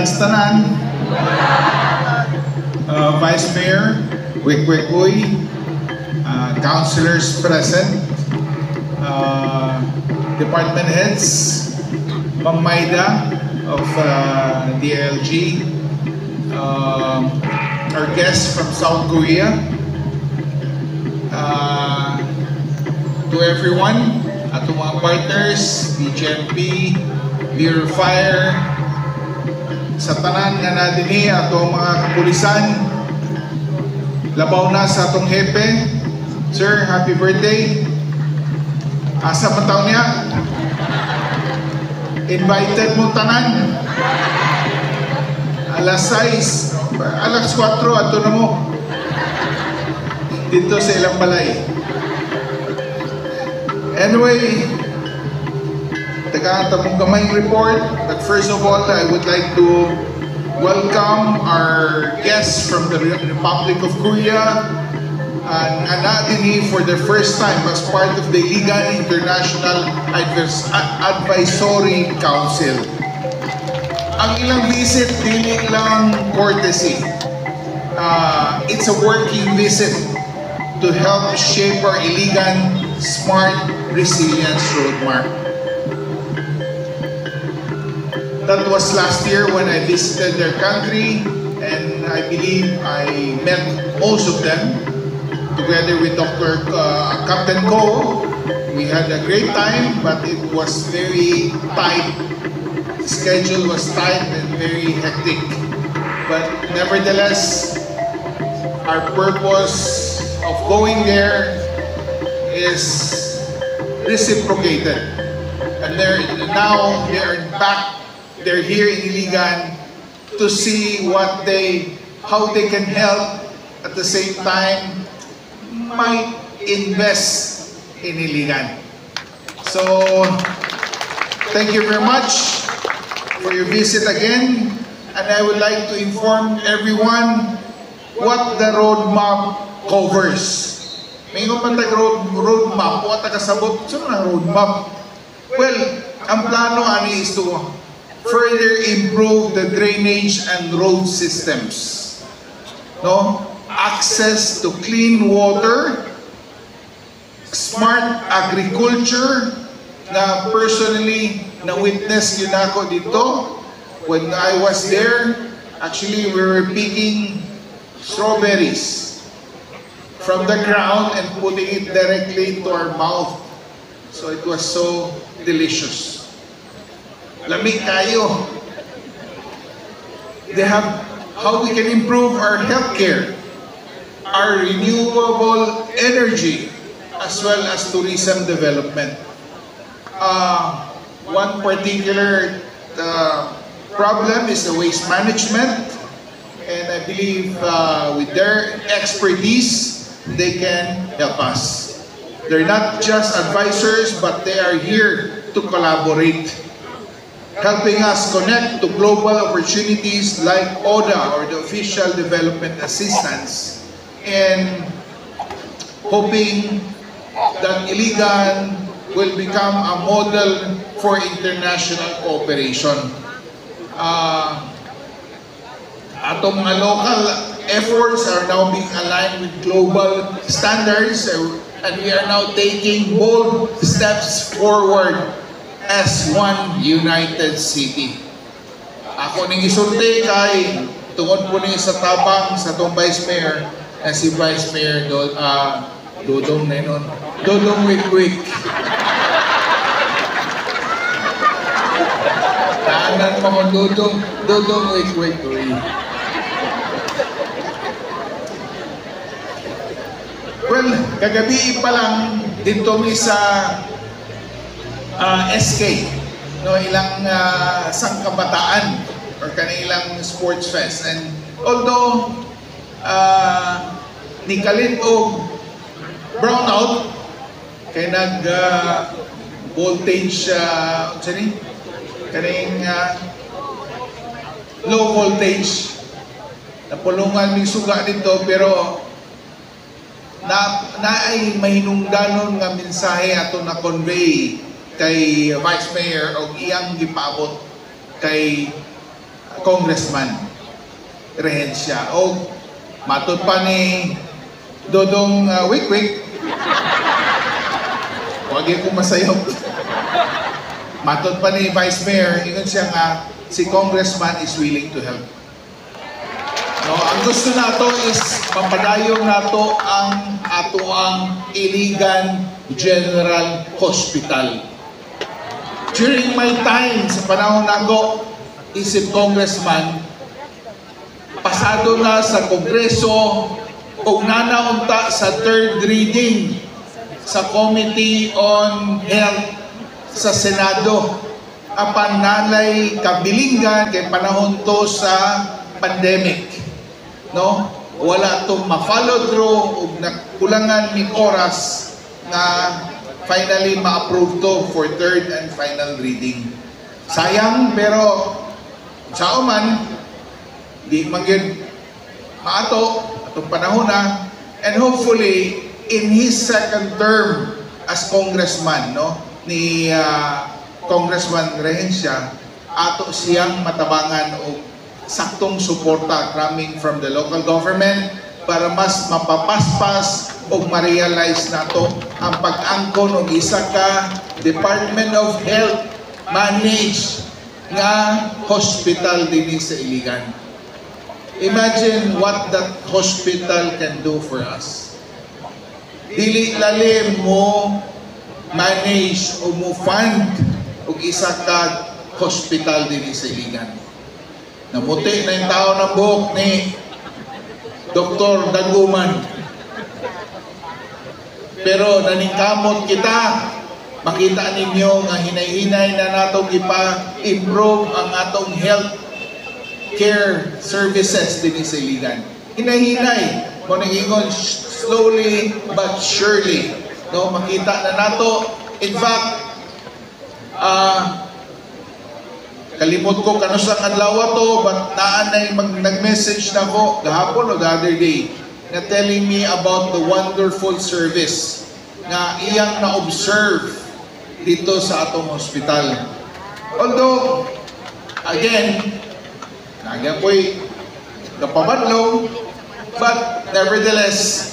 sa tanan. Vice Mayor, Wikwek Uy, councilors present, department heads, Ma'am Maida of DLG, our guests from South Korea, to everyone, atong mga partners, BGMP, Bureau of Fire, sa tanan nga nadini atong mga kapulisan, labaw na sa atong hepe. Sir, happy birthday. Asa man taon niya? Invited mo tanan. Alas 6, alas 4 ato na mo dito sa ilang balay. Anyway, taga-tamong kamay report. But first of all, I would like to welcome our guests from the Republic of Korea and Anadini for the first time as part of the Iligan International Advisory Council. Ang ilang visit, dili lang courtesy. It's a working visit to help shape our Iligan Smart Resilience Roadmap. That was last year when I visited their country, and I believe I met most of them together with Dr. Captain Ko. We had a great time, but it was very tight. The schedule was tight and very hectic. But nevertheless, our purpose of going there is reciprocated. And now they are back. They're here in Iligan to see how they can help, at the same time might invest in Iligan. So thank you very much for your visit again, and I would like to inform everyone what the roadmap covers. May nga man roadmap, o tagasabot, saan ang roadmap? Well, ang plano ani is to further improve the drainage and road systems. No? Access to clean water, smart agriculture, na personally na-witness yun ako dito. When I was there, actually we were picking strawberries from the ground and putting it directly into our mouth. So it was so delicious. Lamig kayo. They have how we can improve our healthcare, our renewable energy, as well as tourism development. One particular problem is the waste management, and I believe with their expertise, they can help us. They're not just advisors, but they are here to collaborate, helping us connect to global opportunities like ODA, or the Official Development Assistance, and hoping that Iligan will become a model for international cooperation. Atong mga local efforts are now being aligned with global standards, and we are now taking bold steps forward as one united city. Ako ning isulti kay tungod po ning sa tabang sa tong Vice Mayor na si Vice Mayor Dodong Nenon, Dodong Wikwek. Taanan mo Dodong Wikwek. Well, kagabi pa lang dito mi sa SK, no, ilang sangkabataan or kanilang sports fest. And although nikalin og brownout kay nag voltage kaning low voltage, napulungan ng suga dito, pero naay mahinungdanon nga mensahe ato na convey kay Vice Mayor o iyang gipaabot kay Congressman Rehencia. O matod pa ni Dodong Wikwik, huwag ko masayop. Matod pa ni Vice Mayor, ingon siya nga, si Congressman is willing to help. No, ang gusto nato is mapadayon nato ang ato ang Iligan General Hospital. During my time sa panahon nako, isip Congressman, pasado na sa Kongreso o nanaunta sa third reading sa Committee on Health sa Senado. Apan nalay kabilingan kay panahon to sa pandemic. No? Wala to ma-follow through ug nakulangan ng oras na finally ma-approve to for third and final reading. Sayang, pero sa man di man gyud maato atong panahon na, and hopefully in his second term as congressman, no, ni Congressman Rehencia, ato siyang matabangan o saktong suporta coming from the local government para mas mapapaspas o ma-realize nato ang pag-angkon og isa ka Department of Health managed nga hospital dinhi sa Iligan. Imagine what that hospital can do for us. Dili lalim mo manage o mo fund og isa ka hospital dinhi sa Iligan. Namuti na yung tao ng buhok ni Dr. Daguman. Pero naningkamot kita, makita ninyo nga hinay-hinay na natong ipa-improve ang atong health care services din sa Iligan. Hinay-hinay, kung nag-ingon slowly but surely. No, makita na nato. In fact, kalimot ko kano sa adlaw to, but naanay nag-message na ko gahapon o the other day na telling me about the wonderful service na iyang na-observe dito sa atong hospital. Although, again, nagyan ko'y napabadlaw, but nevertheless,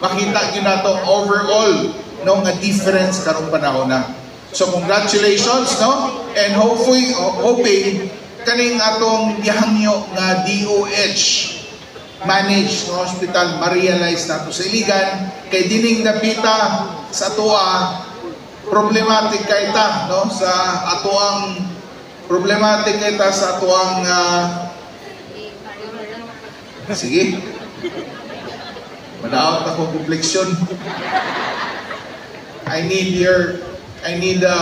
makita nyo na to overall no, nga difference karong panahon na. So congratulations, no? And hoping kaning atong gihangyo nga DOH managed no, hospital ma-realize nato sa Iligan kay dining napita sa atoa problematic kay ta no sa atoang problematic kay ta sa atoang sige madaot ako kompleksyon. I need the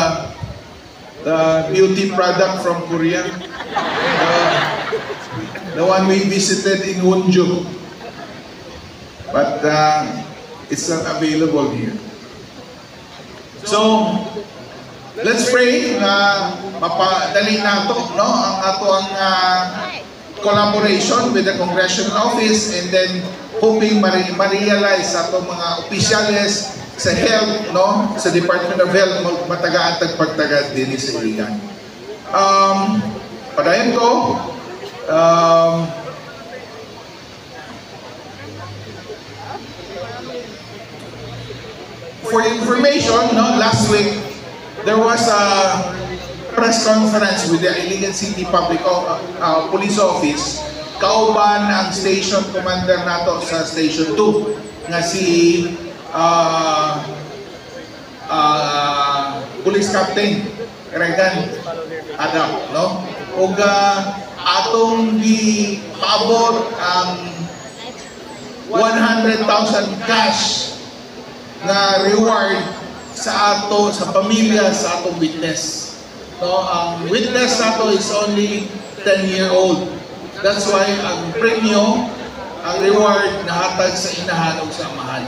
beauty product from Korea. The one we visited in Wonju. But it's not available here. So, let's pray na mapadali nato no, ang ato ang collaboration with the Congressional Office, and then hoping ma-realize sa atong mga opisyales sa health, no, sa Department of Health, matagaan tagpagtagad din sa Iligan. Padayon ko, for information, no, last week, there was a press conference with the Iligan City Public Police Office. Kauban ang station commander nato sa Station 2 nga si Police Captain Regan Adam, no? Ug atong gipaabot ang 100,000 cash na reward sa ato sa pamilya sa atong witness. No, ang witness nato is only 10-year-old. That's why ang premyo, ang reward nahatag sa inahan o sa amahan.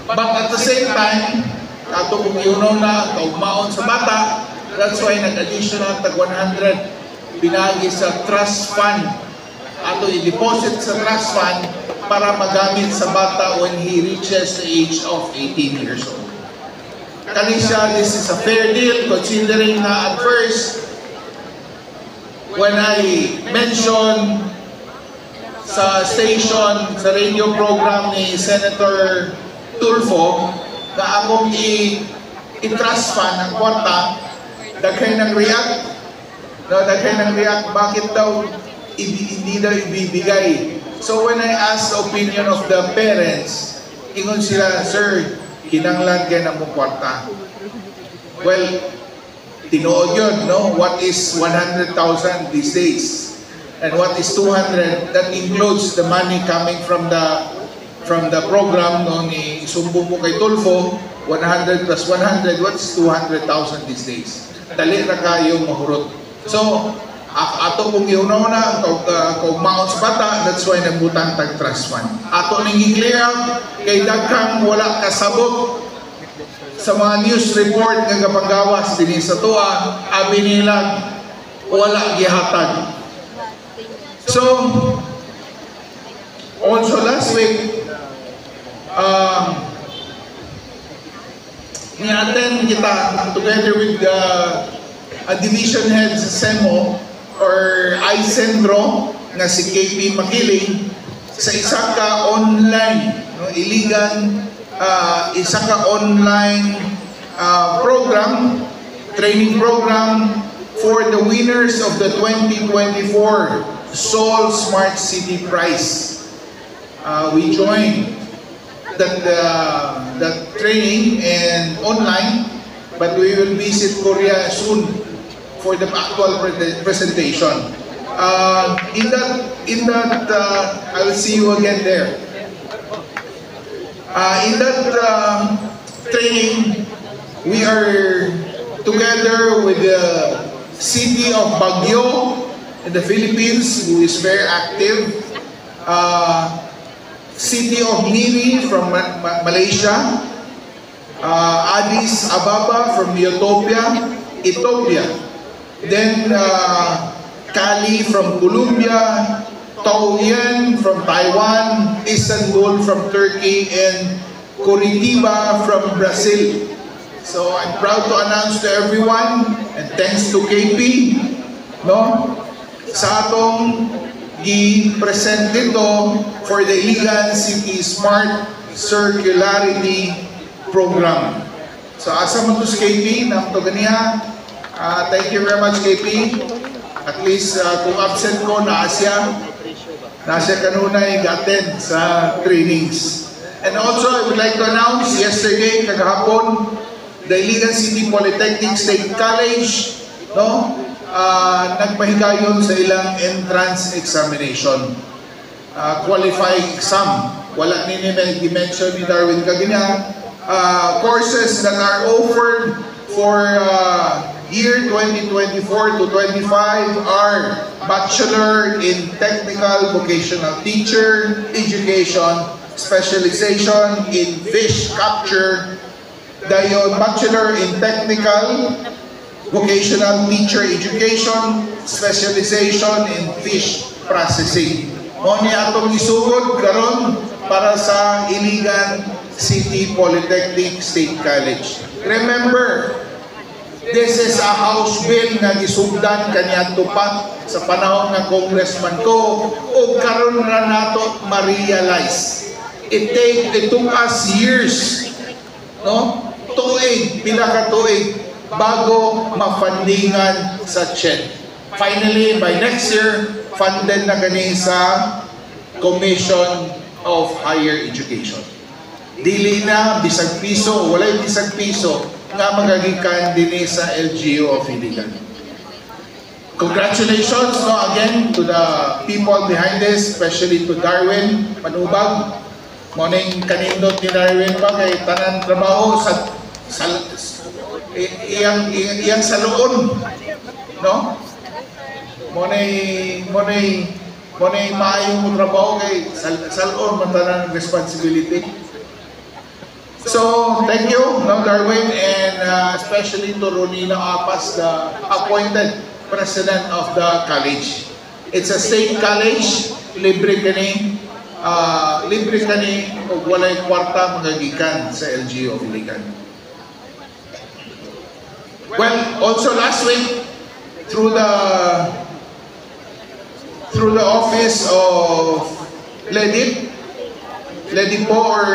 But at the same time, ato kung iunaw na kaugmaon sa bata, that's why nag-additional tag 100 binagi sa trust fund. Ato i-deposit sa trust fund para magamit sa bata when he reaches the age of 18 years old. Kani siya, this is a fair deal considering na at first, when I mentioned sa station, sa radio program ni Senator Tulfo na akong i-trust fund ang kwarta, daghay ng react, bakit daw hindi daw ibibigay. So when I asked the opinion of the parents, ingon sila, sir, kinanglan kayo ng kwarta. Well, tinuod yun, no? What is 100,000 these days? And what is 200? That includes the money coming from the program no, ni sumbong mo kay Tulfo, 100 plus 100, what's 200,000 these days? Dali na kayo mahurot. So, ato kung iuna-una, kung maon sa bata, that's why nagbutang tag-trust fund. Ato nang i-clear out, kay daghang wala kasabot sa mga news report ng kapanggawas din sa tuwa, abi nila wala gihatag. So, also last week, ni-attend kita together with a division head sa SEMO or iCentro na si KP Makiling sa isa ka online, no, isa ka online training program for the winners of the 2024 Seoul Smart City Prize. We joined that training and online, but we will visit Korea soon for the actual presentation. In that, I will see you again there. In that training, we are together with the city of Baguio in the Philippines, who is very active. City of Nini from Malaysia. Addis Ababa from Ethiopia. Then Cali from Colombia. Taoyuan from Taiwan. Istanbul from Turkey. And Curitiba from Brazil. So I'm proud to announce to everyone, and thanks to KP, no, sa atong i-present dito for the Iligan City Smart Circularity Program. So asa mo to si KP, namto ganiya. Thank you very much KP. At least kung absent ko, naasya kanunay gaten sa trainings. And also I would like to announce yesterday, kagahapon, the Iligan City Polytechnic State College, no, nagpahigayon sa ilang entrance examination, qualifying exam. Wala ni mention ni Darwin kagina. Courses that are offered for year 2024 to 25 are Bachelor in Technical Vocational Teacher Education, Specialization in Fish Capture, dayon Bachelor in Technical Vocational Teacher Education, Specialization in Fish Processing. Mo ni atong isugod karon para sa Iligan City Polytechnic State College. Remember, this is a House Bill na gisugdan kaniadto pa sa panahon ng Congressman ko o karon ra nato ma-realize. It took us years, no? Pila ka tuig bago mafundingan sa CHED. Finally, by next year, funded na gani sa Commission of Higher Education. Dili na bisag piso, walay bisag piso nga magagikan din sa LGU of Iligan. Congratulations again to the people behind this, especially to Darwin Manubag. Morning kanindot ni Darwin ba kay tanan trabaho sa iyang saloon, no? Monay maayo mo trabaho kay saloon man tanan responsibility. So thank you, no, Darwin, and especially to Ronina Apas, the appointed president of the college. It's a state college, libre kani o walay kwarta magagikan sa LGU of Iligan. Well, also last week, through the through the office of LEDIP, LEDIP po, or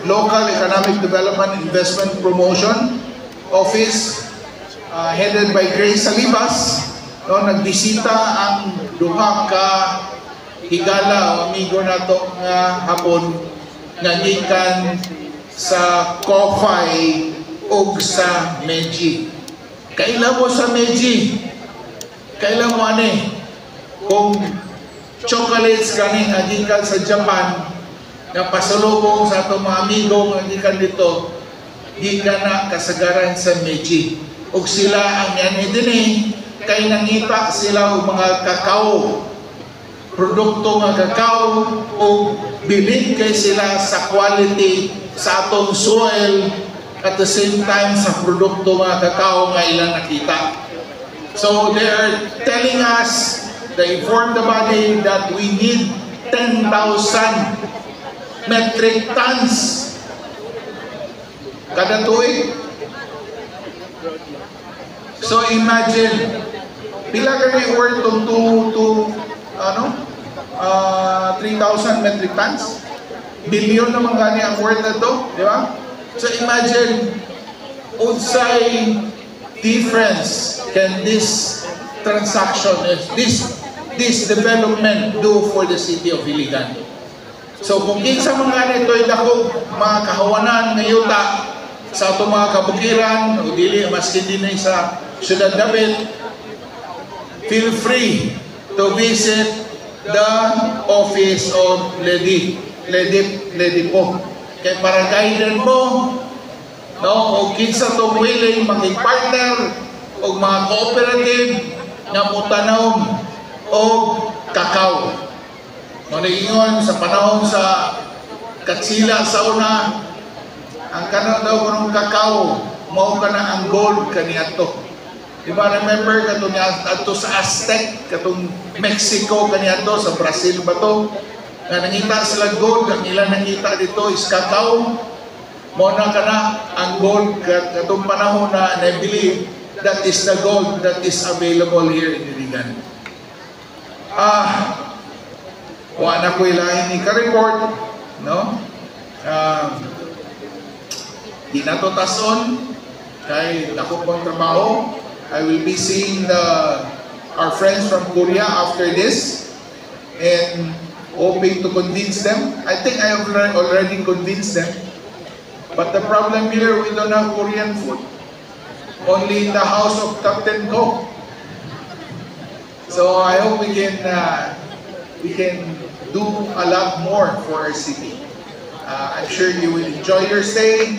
Local Economic Development Investment Promotion Office, headed by Grace Salibas. No, nagbisita ang duha ka higala o amigo nato nga hapon nga gikan sa Kofay ug sa Meiji. Kailan mo sa Meiji? Kailan mo ani? Kung chocolates kani nga gikan sa Japan nga pasalubong sa atong mga amigo nga gikan dito, gikan na kasagaran sa Meiji. Ug sila ang yan dinhi kay nangita sila og mga kakao, produkto nga kakao, o bilin kay sila sa quality sa atong soil, at the same time sa produkto nga kakao nga ilang nakita. So they are telling us, they informed the body that we need 10,000 metric tons kada tuig. So imagine, pila ka na worth of 3,000 metric tons? Billion naman gani ang worth na to, di ba? So imagine, unsay difference can this transaction, this development do for the city of Iligan? So kung kinsa mga nito'y dako mga kahawanan ng yuta sa itong mga kabukiran o dili maski din sa Ciudad David, feel free to visit the office of LEDIP po. Kaya para guide mo, no, o kinsa itong willing makipart-partner o mga cooperative na mutanaw o kakao. Manigingon sa panahon sa Katsila sa una, ang kanon daw kunong kakao, mao ka na ang gold kaniadto. Diba, remember katong ato sa Aztec, katong Mexico kaniadto, sa Brazil ba to? Nga nangita sila gold, ang ilang nakita dito is kakao. Mao na ka na ang gold katong panahon na I believe that is the gold that is available here in Iligan. Wala ko ilahin ni ka-report, no? Di na to tason, kay dako pang trabaho. I will be seeing our friends from Korea after this and hoping to convince them. I think I have already convinced them. But the problem here, we don't have Korean food. Only in the house of Captain Ko. So I hope we can do a lot more for our city. I'm sure you will enjoy your stay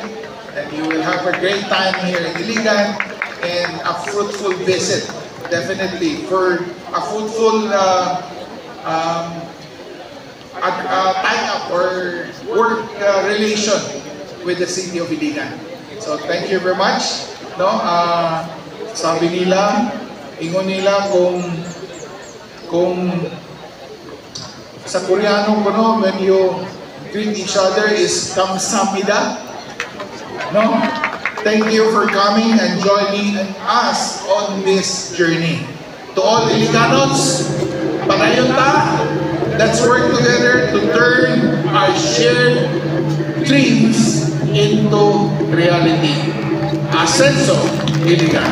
and you will have a great time here in Iligan and a fruitful visit, definitely, for a fruitful tie-up or work relation with the city of Iligan. So thank you very much. No, sabi nila, ingon nila kung sa Koreano kuno, when you greet each other is kamsamnida. No? Thank you for coming and joining us on this journey. To all Iliganos, panayon ta, let's work together to turn our shared dreams into reality. Ascenso, Iligan.